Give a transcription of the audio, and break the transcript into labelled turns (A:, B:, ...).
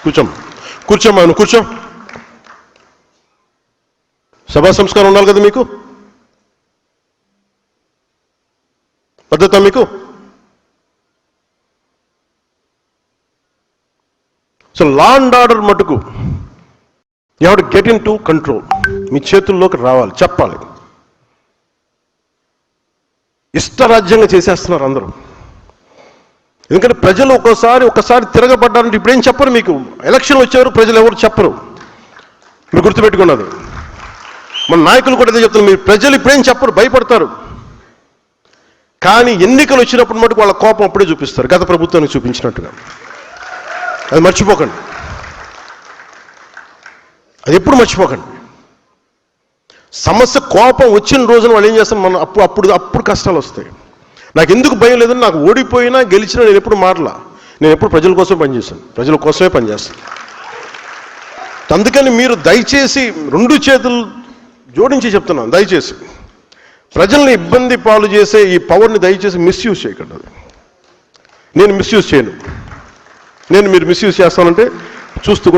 A: కూర్చోమ్మా, నువ్వు కూర్చో. సభా సంస్కారం ఉండాలి కదా మీకు, పద్ధత మీకు. సో లా అండ్ ఆర్డర్ మటుకు you have to get into control. మీ చేతుల్లోకి రావాలి, చెప్పాలి. ఇష్టరాజ్యంగా చేసేస్తున్నారు అందరూ. ఎందుకంటే ప్రజలు ఒక్కసారి తిరగబడ్డారంటే ఇప్పుడేం చెప్పరు మీకు. ఎలక్షన్లు వచ్చారు, ప్రజలు ఎవరు చెప్పరు. మీరు గుర్తుపెట్టుకున్నది. మన నాయకులు కూడా అదే చెప్తున్నారు, మీరు ప్రజలు ఇప్పుడేం చెప్పరు, భయపడతారు. కానీ ఎన్నికలు వచ్చినప్పుడు మటుకు వాళ్ళ కోపం అప్పుడే చూపిస్తారు, గత ప్రభుత్వానికి చూపించినట్టుగా. అది మర్చిపోకండి, అది ఎప్పుడు మర్చిపోకండి. సమస్య కోపం వచ్చిన రోజున వాళ్ళు ఏం చేస్తాం, మనం అప్పుడు కష్టాలు వస్తాయి. నాకు ఎందుకు భయం లేదని, నాకు ఓడిపోయినా గెలిచినా నేను ఎప్పుడు మారలా. నేను ఎప్పుడు ప్రజల కోసం పనిచేశాను, ప్రజల కోసమే పనిచేస్తాను. అందుకని మీరు దయచేసి 2 చేతులు జోడించి చెప్తున్నాను, దయచేసి ప్రజల్ని ఇబ్బంది పాలు చేసే ఈ పవర్ని దయచేసి మిస్యూజ్ చేయకండి. నేను మిస్యూజ్ చేయను. మీరు మిస్యూజ్ చేస్తానంటే చూస్తూ కూడా